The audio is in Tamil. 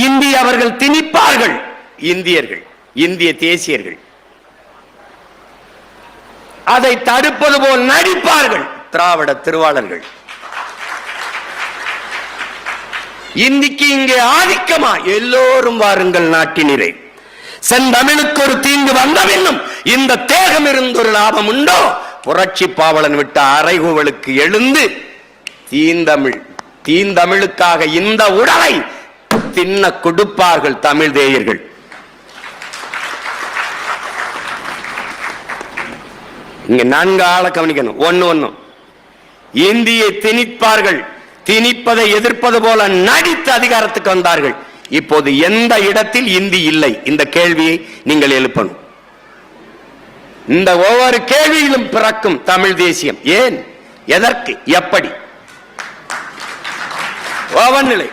இந்தி அவர்கள் திணிப்பார்கள். இந்தியர்கள், இந்திய தேசியர்கள் அதை தடுப்பது போல் நடிப்பார்கள். திராவிட திருவாளர்கள். இந்திக்கு இங்கே ஆதிக்கமா? எல்லோரும் வாருங்கள் நாட்டினரே. செந்தமிழுக்கு ஒரு தீங்கு வந்தபின்னும் இந்த தேகம் இருந்து ஒரு லாபம் உண்டோ? புரட்சி பாவலன் விட்ட அறைகூவலுக்கு எழுந்து தீந்தமிழுக்காக இந்த உடலை தின்ன கொடுப்பார்கள் தமிழ் தேயர்கள். இங்க 4 ஆளை கவனிக்கணும். ஒண்ணு இந்தியை திணிப்பார்கள். திணிப்பதை எதிர்ப்பது போல நடித்து அதிகாரத்துக்கு வந்தார்கள். இப்போது எந்த இடத்தில் இந்தி இல்லை? இந்த கேள்வியை நீங்கள் எழுப்பணும். இந்த ஒவ்வொரு கேள்வியிலும் பிறக்கும் தமிழ் தேசியம். ஏன், எதற்கு, எப்படி? நிலை